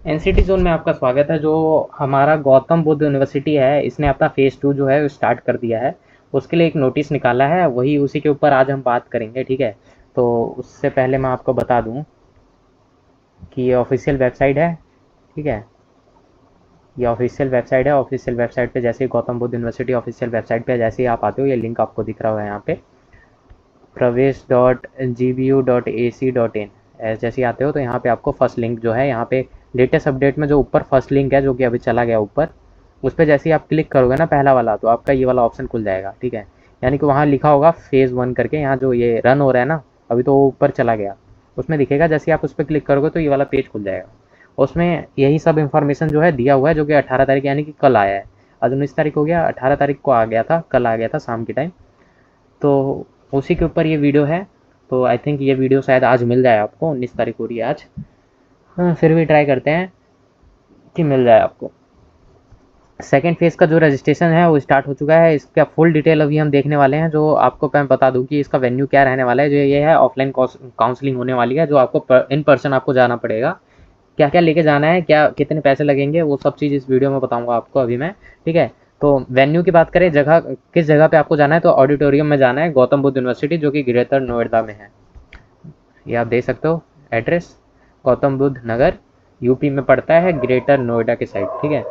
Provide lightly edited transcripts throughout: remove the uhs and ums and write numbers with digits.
NCT zone में आपका स्वागत है। जो हमारा गौतम बुद्ध यूनिवर्सिटी है, इसने अपना फेज़ 2 जो है वो स्टार्ट कर दिया है। उसके लिए एक नोटिस निकाला है, वही उसी के ऊपर आज हम बात करेंगे, ठीक है। तो उससे पहले मैं आपको बता दूं कि ये ऑफिशियल वेबसाइट है, ठीक है। ये ऑफिशियल वेबसाइट है। ऑफिशियल वेबसाइट पे जैसे ही Gautam Buddha university official website पे जैसे ही आप आते हो, ये लिंक आपको दिख रहा होगा यहाँ पे, pravesh.gbu.ac.in। जैसे ही आते हो तो यहाँ पे आपको फर्स्ट लिंक जो है, यहाँ पे लेटेस्ट अपडेट में जो ऊपर फर्स्ट लिंक है जो कि अभी चला गया ऊपर, उस पर जैसे ही आप क्लिक करोगे ना पहला वाला, तो आपका ये वाला ऑप्शन खुल जाएगा, ठीक है। यानी कि वहाँ लिखा होगा फेज़ 1 करके, यहाँ जो ये रन हो रहा है ना अभी, तो वो ऊपर चला गया, उसमें दिखेगा। जैसे ही आप उस पर क्लिक करोगे तो ये वाला पेज खुल जाएगा। उसमें यही सब इन्फॉर्मेशन जो है दिया हुआ है, जो कि 18 तारीख यानी कि कल आया है। आज 19 तारीख हो गया, 18 तारीख को आ गया था, कल आ गया था शाम के टाइम। तो उसी के ऊपर ये वीडियो है। तो आई थिंक ये वीडियो शायद आज मिल जाए आपको, 19 तारीख हो रही है आज। हाँ, फिर भी ट्राई करते हैं कि मिल जाए आपको। सेकेंड फेज़ का जो रजिस्ट्रेशन है वो स्टार्ट हो चुका है। इसका फुल डिटेल अभी हम देखने वाले हैं। जो आपको मैं बता दूं कि इसका वेन्यू क्या रहने वाला है। जो ये है, ऑफलाइन काउंसलिंग होने वाली है, जो आपको इन पर्सन आपको जाना पड़ेगा। क्या क्या लेके जाना है, क्या कितने पैसे लगेंगे, वो सब चीज़ इस वीडियो में बताऊंगा आपको अभी मैं, ठीक है। तो वेन्यू की बात करें, जगह किस जगह पे आपको जाना है, तो ऑडिटोरियम में जाना है, गौतम बुद्ध यूनिवर्सिटी, जो कि ग्रेटर नोएडा में है। ये आप देख सकते हो एड्रेस, गौतम बुद्ध नगर, यूपी में पड़ता है, ग्रेटर नोएडा के साइड, ठीक है।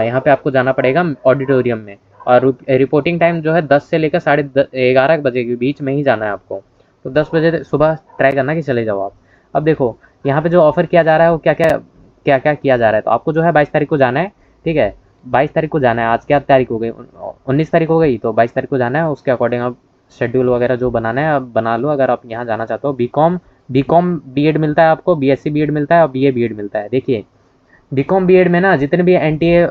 यहाँ पे आपको जाना पड़ेगा ऑडिटोरियम में। और रिपोर्टिंग टाइम जो है 10 से लेकर 11:30 बजे के बीच में ही जाना है आपको। तो 10 बजे सुबह ट्राई करना कि चले जाओ आप। अब देखो यहाँ पे जो ऑफर किया जा रहा है वो क्या क्या किया जा रहा है। तो आपको जो है 22 तारीख को जाना है, ठीक है। 22 तारीख को जाना है। आज क्या तारीख हो गई, 19 तारीख हो गई, तो 22 तारीख को जाना है। उसके अकॉर्डिंग आप शेड्यूल वगैरह जो बनाना है आप बना लो। अगर आप यहाँ जाना चाहते हो, बी कॉम बीएड मिलता है आपको, बीएससी बीएड मिलता है और बीए बीएड मिलता है। देखिए बीकॉम बीएड में ना जितने भी एनटीए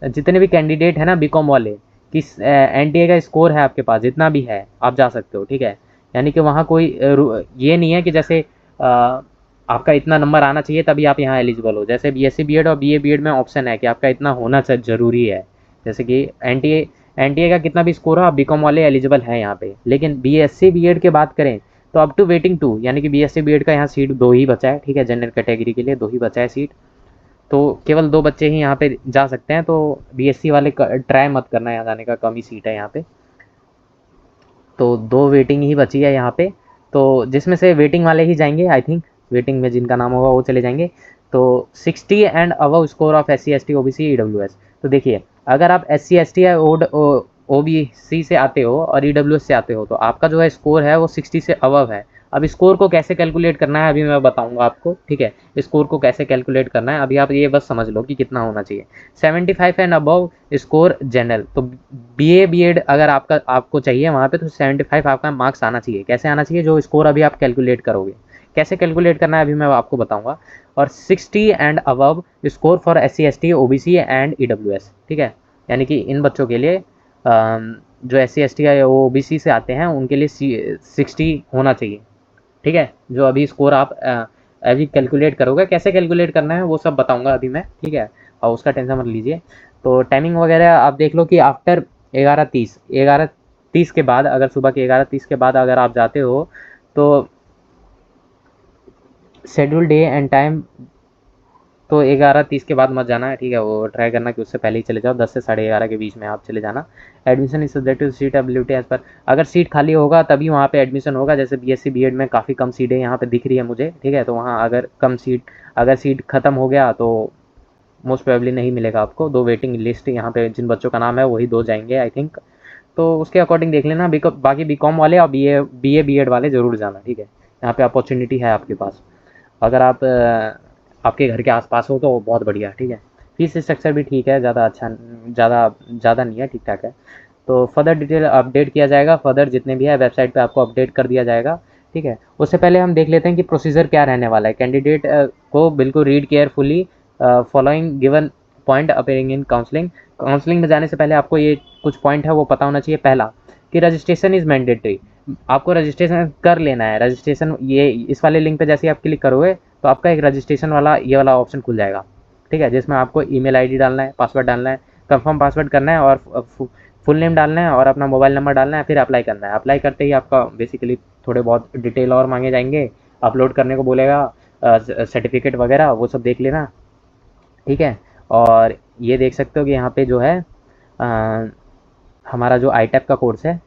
जितने भी कैंडिडेट है ना बीकॉम वाले, किस एनटीए का स्कोर है आपके पास जितना भी है, आप जा सकते हो, ठीक है। यानी कि वहाँ कोई ये नहीं है कि जैसे आपका इतना नंबर आना चाहिए तभी आप यहाँ एलिजिबल हो। जैसे बीएससी बीएड और बीए बीएड में ऑप्शन है कि आपका इतना होना ज़रूरी है। जैसे कि एनटीए का कितना भी स्कोर हो, आप बीकॉम वाले एलिजिबल हैं यहाँ पे। लेकिन बीएससी बीएड की बात करें तो अप टू वेटिंग 2, यानी कि बीएससी बीएड का यहाँ सीट 2 ही बचा है, ठीक है। जनरल कैटेगरी के लिए 2 ही बचा है सीट। तो केवल 2 बच्चे ही यहाँ पे जा सकते हैं। तो बीएससी वाले ट्राई मत करना यहाँ जाने का, कम ही सीट है यहाँ पे। तो 2 वेटिंग ही बची है यहाँ पे। तो जिसमें से वेटिंग वाले ही जाएंगे आई थिंक, वेटिंग में जिनका नाम होगा वो चले जाएंगे। तो 60 and above score of S C S T O B C E W S. तो देखिए अगर आप एस सी एस टी या ओ बी सी से आते हो और ई डब्ल्यू एस से आते हो, तो आपका जो है स्कोर है वो 60 से अबव है। अब स्कोर को कैसे कैलकुलेट करना है अभी मैं बताऊंगा आपको, ठीक है। स्कोर को कैसे कैलकुलेट करना है अभी आप ये बस समझ लो कि कितना होना चाहिए। 75 एंड अबव स्कोर जनरल। तो बीए बीएड अगर आपको चाहिए वहाँ पे, तो 75 आपका मार्क्स आना चाहिए। कैसे आना चाहिए, जो स्कोर अभी आप कैलकुलेट करोगे, कैसे कैलकुलेट करना है अभी मैं आपको बताऊंगा। और 60 and above score for S C S T O B C and E W S, ठीक है। यानी कि इन बच्चों के लिए जो एस सी एस टी या ओ बी सी से आते हैं उनके लिए 60 होना चाहिए, ठीक है। जो अभी स्कोर आप अभी कैलकुलेट करोगे, कैसे कैलकुलेट करना है वो सब बताऊंगा अभी मैं, ठीक है। और उसका टेंशन मत लीजिए। तो टाइमिंग वगैरह आप देख लो कि आफ्टर 11:30 के बाद, अगर सुबह के 11:30 के बाद अगर आप जाते हो तो शेड्यूल डे एंड टाइम, तो 11:30 के बाद मत जाना है, ठीक है। वो ट्राई करना कि उससे पहले ही चले जाओ, 10 से 11:30 के बीच में आप चले जाना। Admission is subject to seat ability as per. अगर सीट खाली होगा तभी वहाँ पे एडमिशन होगा। जैसे बीएससी बीएड में काफ़ी कम सीटें यहाँ पे दिख रही है मुझे, ठीक है। तो वहाँ अगर सीट ख़त्म हो गया तो मोस्ट प्रोबेबली नहीं मिलेगा आपको। 2 वेटिंग लिस्ट यहाँ पे जिन बच्चों का नाम है वही 2 जाएंगे आई थिंक। तो उसके अकॉर्डिंग देख लेना। बाकी बीकॉम वाले और बीए बीएड वाले ज़रूर जाना, ठीक है। यहाँ पे अपॉर्चुनिटी है आपके पास। अगर आप आपके घर के आसपास हो तो बहुत बढ़िया, ठीक है। फीस स्ट्रक्चर भी ठीक है, ज़्यादा अच्छा ज़्यादा ज़्यादा नहीं है, ठीक ठाक है। तो फर्दर डिटेल अपडेट किया जाएगा, फर्दर जितने भी है वेबसाइट पे आपको अपडेट कर दिया जाएगा, ठीक है। उससे पहले हम देख लेते हैं कि प्रोसीजर क्या रहने वाला है। कैंडिडेट को बिल्कुल read carefully following given point appearing in counselling. Counselling में जाने से पहले आपको ये कुछ पॉइंट है वो पता होना चाहिए। पहला कि रजिस्ट्रेशन इज़ मैंडेटरी। आपको रजिस्ट्रेशन कर लेना है। रजिस्ट्रेशन ये इस वाले लिंक पे जैसे ही आप क्लिक करोगे तो आपका एक रजिस्ट्रेशन वाला ये वाला ऑप्शन खुल जाएगा, ठीक है। जिसमें आपको ईमेल आईडी डालना है, पासवर्ड डालना है, कंफर्म पासवर्ड करना है और फुल नेम डालना है और अपना मोबाइल नंबर डालना है, फिर अप्लाई करना है। अप्लाई करते ही आपका बेसिकली थोड़े बहुत डिटेल और मांगे जाएंगे, अपलोड करने को बोलेगा, सर्टिफिकेट वगैरह वो सब देख लेना। ठीक है। और ये देख सकते हो कि यहाँ पे जो है अ, हमारा जो ITAP का कोर्स है,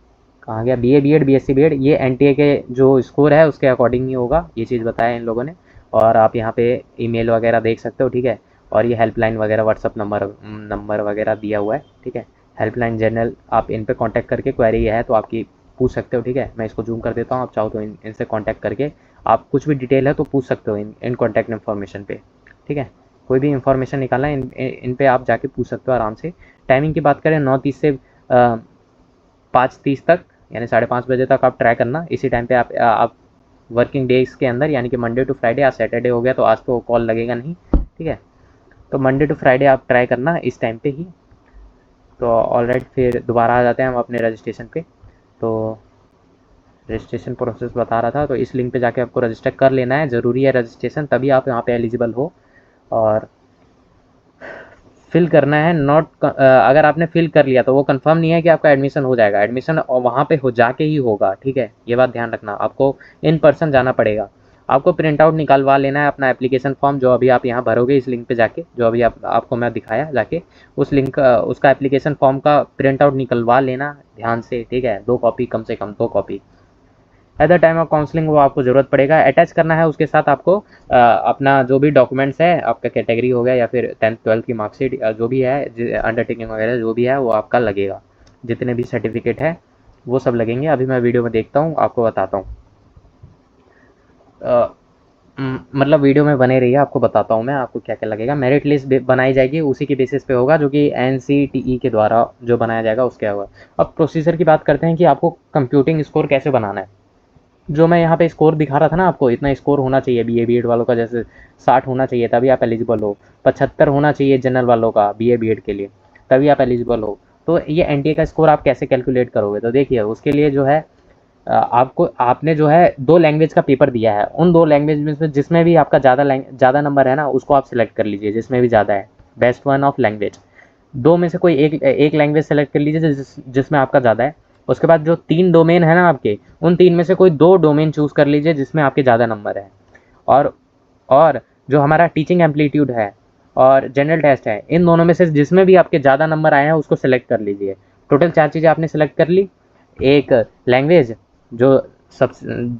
कहाँ गया, BA BEd BSc BEd, ये NTA के जो स्कोर है उसके अकॉर्डिंग ही होगा, ये चीज़ बताया इन लोगों ने। और आप यहाँ पे ईमेल वगैरह देख सकते हो, ठीक है। और ये हेल्पलाइन वगैरह व्हाट्सअप नंबर वगैरह दिया हुआ है, ठीक है। हेल्पलाइन जनरल, आप इन पे कांटेक्ट करके क्वेरी है तो आपकी पूछ सकते हो, ठीक है। मैं इसको जूम कर देता हूँ, आप चाहो तो इनसे कांटेक्ट करके आप कुछ भी डिटेल है तो पूछ सकते हो इन कॉन्टैक्ट इन्फॉर्मेशन पे, ठीक है। कोई भी इन्फॉर्मेशन निकालना है इन पे आप जाके पूछ सकते हो आराम से। टाइमिंग की बात करें 9:30 से 5:30 तक, यानी 5:30 बजे तक आप ट्राई करना। इसी टाइम पे आप वर्किंग डेज के अंदर, यानी कि मंडे टू फ्राइडे, आज सैटरडे हो गया तो आज तो कॉल लगेगा नहीं, ठीक है। तो मंडे टू फ्राइडे आप ट्राई करना इस टाइम पे ही। तो ऑलराइट, फिर दोबारा आ जाते हैं हम अपने रजिस्ट्रेशन पे। तो रजिस्ट्रेशन प्रोसेस बता रहा था, तो इस लिंक पे जाके आपको रजिस्टर कर लेना है, ज़रूरी है रजिस्ट्रेशन, तभी आप यहाँ पे एलिजिबल हो। और फिल करना है, नॉट अगर आपने फिल कर लिया तो वो कंफर्म नहीं है कि आपका एडमिशन हो जाएगा। एडमिशन वहाँ पे हो जाके ही होगा, ठीक है। ये बात ध्यान रखना, आपको इन पर्सन जाना पड़ेगा। आपको प्रिंट आउट निकलवा लेना है अपना एप्लीकेशन फॉर्म, जो अभी आप यहाँ भरोगे इस लिंक पे जाके, जो अभी आपको मैं दिखाया जाके, उस लिंक उसका एप्लीकेशन फॉर्म का प्रिंट आउट निकलवा लेना ध्यान से, ठीक है। 2 कॉपी, कम से कम 2 copy. At the time of counselling वो आपको ज़रूरत पड़ेगा, अटैच करना है उसके साथ आपको अपना जो भी डॉक्यूमेंट्स है, आपका कैटेगरी हो गया या फिर 10th 12th की मार्कशीट, जो भी है अंडरटेकिंग वगैरह जो भी है वो आपका लगेगा। जितने भी सर्टिफिकेट है वो सब लगेंगे। अभी मैं वीडियो में देखता हूँ, आपको बताता हूँ। मतलब वीडियो में बने रहिए, आपको बताता हूँ मैं आपको क्या क्या लगेगा। मेरिट लिस्ट बनाई जाएगी, उसी के बेसिस पे होगा, जो कि NCTE के द्वारा जो बनाया जाएगा उसके होगा। अब प्रोसीजर की बात करते हैं कि आपको कंप्यूटिंग स्कोर कैसे बनाना है। जो मैं यहाँ पे स्कोर दिखा रहा था ना आपको, इतना स्कोर होना चाहिए BA BEd वालों का, जैसे 60 होना चाहिए तभी आप एलिजिबल हो। 75 होना चाहिए जनरल वालों का BA BEd के लिए, तभी आप एलिजिबल हो। तो ये NTA का स्कोर आप कैसे कैलकुलेट करोगे, तो देखिए उसके लिए जो है आपको, आपने जो है 2 लैंग्वेज का पेपर दिया है, उन 2 लैंग्वेज में से जिसमें भी आपका ज़्यादा नंबर है ना, उसको आप सिलेक्ट कर लीजिए, जिसमें भी ज़्यादा है, बेस्ट वन ऑफ लैंग्वेज। 2 में से कोई एक लैंग्वेज सेलेक्ट कर लीजिए जिसमें आपका ज़्यादा है। उसके बाद जो 3 डोमेन है ना आपके, उन 3 में से कोई 2 डोमेन चूज़ कर लीजिए जिसमें आपके ज़्यादा नंबर है। और और जो हमारा टीचिंग एम्पलीट्यूड है और जनरल टेस्ट है, इन दोनों में से जिसमें भी आपके ज़्यादा नंबर आए हैं उसको सेलेक्ट कर लीजिए। टोटल 4 चीज़ें आपने सेलेक्ट कर ली। एक लैंग्वेज जो सब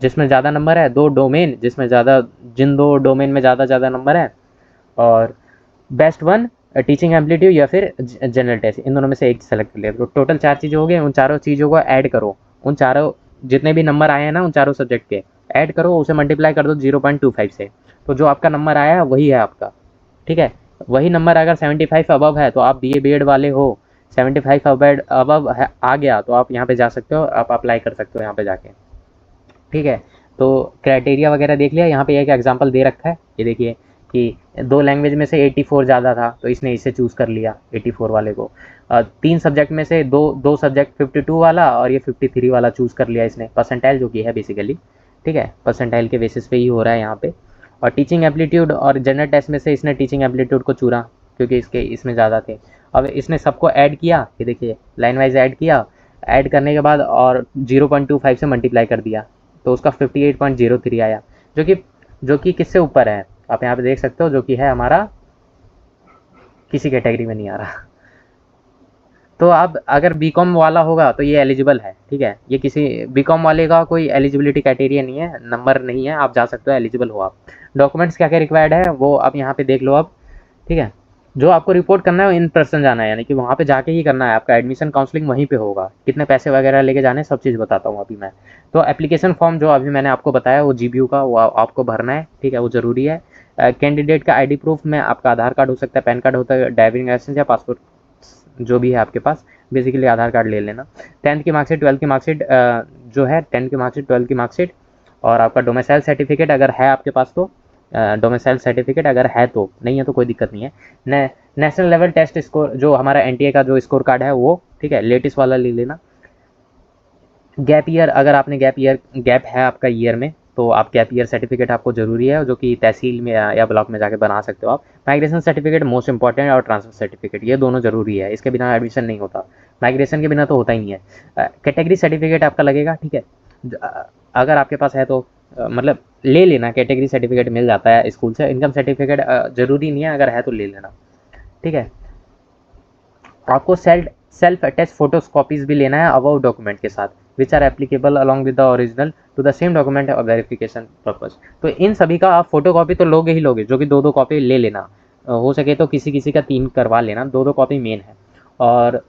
जिसमें ज़्यादा नंबर है, 2 डोमेन जिसमें ज़्यादा, जिन 2 डोमेन में ज़्यादा नंबर है, और बेस्ट वन टीचिंग एम्पलीट्यूड या फिर जनरल टेस्ट, इन दोनों में से एक सेलेक्ट कर लिया। तो टोटल 4 चीज़ें हो गई, उन चारों चीज़ों को ऐड करो। उन चारों जितने भी नंबर आए हैं ना उन चारों सब्जेक्ट के, ऐड करो, उसे मल्टीप्लाई कर दो 0.25 से। तो जो आपका नंबर आया है वही है आपका, ठीक है। वही नंबर अगर 75 अबव है तो आप BA BEd वाले हो, 75 अबव आ गया तो आप यहाँ पे जा सकते हो, आप अप्लाई कर सकते हो यहाँ पे जाके, ठीक है। तो क्राइटेरिया वगैरह देख लिया, यहाँ पे एक एग्जांपल दे रखा है, ये देखिए कि 2 लैंग्वेज में से 84 ज़्यादा था तो इसने इसे चूज़ कर लिया 84 वाले को। 3 सब्जेक्ट में से दो सब्जेक्ट 52 वाला और ये 53 वाला चूज़ कर लिया इसने, परसेंटाइल जो कि है बेसिकली, ठीक है। परसेंटाइल के बेसिस पे ही हो रहा है यहाँ पे। और टीचिंग एप्लीट्यूड और जनरल टेस्ट में से इसने टीचिंग एप्लीट्यूड को चुना क्योंकि इसमें ज़्यादा थे। अब इसने सबको ऐड किया, ये देखिए लाइन वाइज ऐड किया, ऐड करने के बाद और 0.25 से मल्टीप्लाई कर दिया तो उसका 58.03 आया, जो कि किससे ऊपर है, आप यहाँ पे देख सकते हो, जो कि है हमारा किसी कैटेगरी में नहीं आ रहा। तो अब अगर बीकॉम वाला होगा तो ये एलिजिबल है, ठीक है। ये किसी बीकॉम वाले का कोई एलिजिबिलिटी क्राइटेरिया नहीं है, नंबर नहीं है, आप जा सकते हो, एलिजिबल हो आप। डॉक्यूमेंट्स क्या क्या रिक्वायर्ड है वो आप यहाँ पे देख लो अब, ठीक है। जो आपको रिपोर्ट करना है वो इन पर्सन जाना है, यानी कि वहाँ पे जाके ही करना है, आपका एडमिशन काउंसलिंग वहीं पे होगा। कितने पैसे वगैरह लेके जाने हैं सब चीज़ बताता हूँ अभी मैं। तो एप्लीकेशन फॉर्म जो अभी मैंने आपको बताया वो GBU का, वो आपको भरना है, ठीक है, वो ज़रूरी है। कैंडिडेट का ID प्रूफ में आपका आधार कार्ड हो सकता है, पैन कार्ड होता है, ड्राइविंग लाइसेंस या पासपोर्ट, जो भी है आपके पास, बेसिकली आधार कार्ड ले लेना। 10th की मार्कशीट, 12th की मार्कशीट, जो है 10th की मार्कशीट, 12th की मार्कशीट, और आपका डोमिसाइल सर्टिफिकेट अगर है आपके पास तो, डोमिसाइल सर्टिफिकेट अगर है तो, नहीं है तो कोई दिक्कत नहीं है। नेशनल लेवल टेस्ट स्कोर जो हमारा NTA का जो स्कोर कार्ड है वो, ठीक है, लेटेस्ट वाला ले लेना। गैप ईयर, अगर आपने गैप है आपका ईयर में तो आप गैप ईयर सर्टिफिकेट आपको ज़रूरी है, जो कि तहसील में या ब्लॉक में जाके बना सकते हो आप। माइग्रेशन सर्टिफिकेट मोस्ट इंपॉर्टेंट, और ट्रांसफर सर्टिफिकेट, ये दोनों ज़रूरी है, इसके बिना एडमिशन नहीं होता, माइग्रेशन के बिना तो होता ही नहीं है। कैटेगरी सर्टिफिकेट आपका लगेगा, ठीक है। अगर आपके पास है तो मतलब ले लेना, कैटेगरी सर्टिफिकेट मिल जाता है स्कूल से। इनकम सर्टिफिकेट ज़रूरी नहीं है, अगर है तो ले लेना। ठीक है। आपको सेल्फ अटैच फोटोज कॉपीज भी लेना है अबाउ डॉक्यूमेंट के साथ, which are applicable along with the original to the same document और वेरिफिकेशन पर्पज। तो इन सभी का आप फोटो कॉपी तो लोगे ही लोगे, जो कि 2-2 कॉपी ले लेना, हो सके तो किसी किसी का 3 करवा लेना, 2-2 कॉपी मेन है, और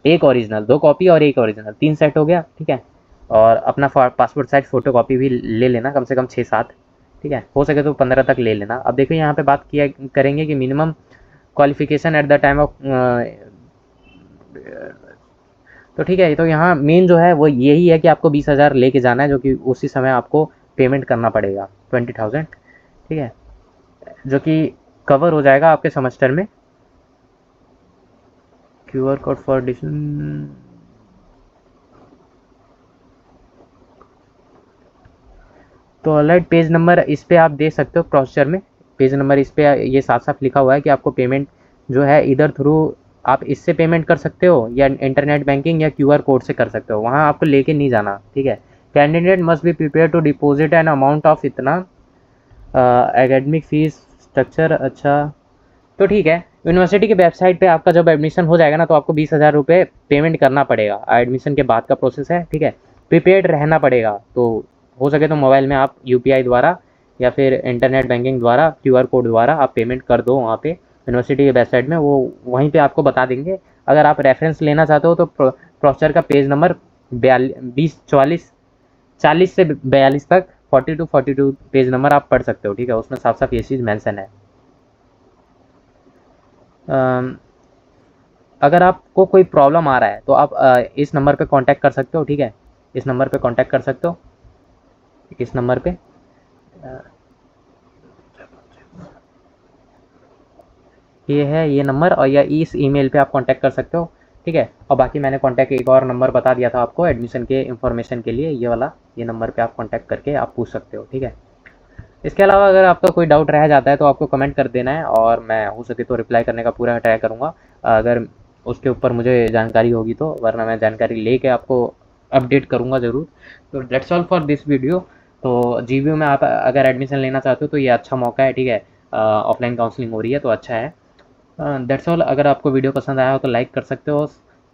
एक ओरिजिनल, 2 कॉपी और एक ओरिजिनल, 3 सेट हो गया, ठीक है। और अपना पासपोर्ट साइज फोटो कॉपी भी ले लेना, कम से कम 6-7, ठीक है, हो सके तो 15 तक ले लेना। अब देखिए यहाँ पे बात किया करेंगे कि minimum qualification at the time of, तो ठीक है। तो यहाँ मेन जो है वो यही है कि आपको 20,000 लेके जाना है, जो कि उसी समय आपको पेमेंट करना पड़ेगा 20,000, ठीक है, जो कि कवर हो जाएगा आपके सेमेस्टर में। QR कोड फॉर एडिशन, तो ऑलराइट, पेज नंबर इस पे आप दे सकते हो प्रोसीजर में, पेज नंबर इस पे ये साफ साफ लिखा हुआ है कि आपको पेमेंट जो है इधर थ्रू आप इससे पेमेंट कर सकते हो, या इंटरनेट बैंकिंग या QR कोड से कर सकते हो, वहाँ आपको लेके नहीं जाना, ठीक है। Candidate must be prepare to deposit an amount of इतना, एकेडमिक फीस स्ट्रक्चर, अच्छा, तो ठीक है। यूनिवर्सिटी की वेबसाइट पे आपका जब एडमिशन हो जाएगा ना, तो आपको 20,000 रुपये पेमेंट करना पड़ेगा, एडमिशन के बाद का प्रोसेस है, ठीक है। प्रिपेयर्ड रहना पड़ेगा, तो हो सके तो मोबाइल में आप UPI द्वारा या फिर इंटरनेट बैंकिंग द्वारा QR कोड द्वारा आप पेमेंट कर दो वहाँ पे यूनिवर्सिटी की वेबसाइट में, वो वहीं पे आपको बता देंगे। अगर आप रेफरेंस लेना चाहते हो तो प्रोसीजर का पेज नंबर 40 से 42 तक, 42 पेज नंबर आप पढ़ सकते हो, ठीक है, उसमें साफ साफ ये चीज़ मैंसन है। अगर आपको कोई प्रॉब्लम आ रहा है तो आप इस नंबर पे कांटेक्ट कर सकते हो, ठीक है, इस नंबर पे कांटेक्ट कर सकते हो, इस नंबर पे ये है ये नंबर, और या इस ईमेल पे आप कांटेक्ट कर सकते हो, ठीक है। और बाकी मैंने कांटेक्ट एक और नंबर बता दिया था आपको एडमिशन के इन्फॉर्मेशन के लिए, ये वाला, ये नंबर पे आप कांटेक्ट करके आप पूछ सकते हो, ठीक है। इसके अलावा अगर आपका कोई डाउट रह जाता है तो आपको कमेंट कर देना है, और मैं हो सके तो रिप्लाई करने का पूरा ट्राई करूँगा, अगर उसके ऊपर मुझे जानकारी होगी तो, वरना मैं जानकारी लेके आपको अपडेट करूँगा ज़रूर। तो that's all for this video. तो GBU में आप अगर एडमिशन लेना चाहते हो तो ये अच्छा मौका है, ठीक है, ऑफलाइन काउंसलिंग हो रही है तो अच्छा है। That's all. अगर आपको वीडियो पसंद आया हो तो लाइक कर सकते हो,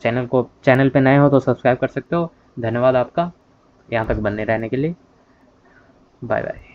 चैनल पे नए हो तो सब्सक्राइब कर सकते हो। धन्यवाद आपका यहाँ तक बनने रहने के लिए। Bye bye.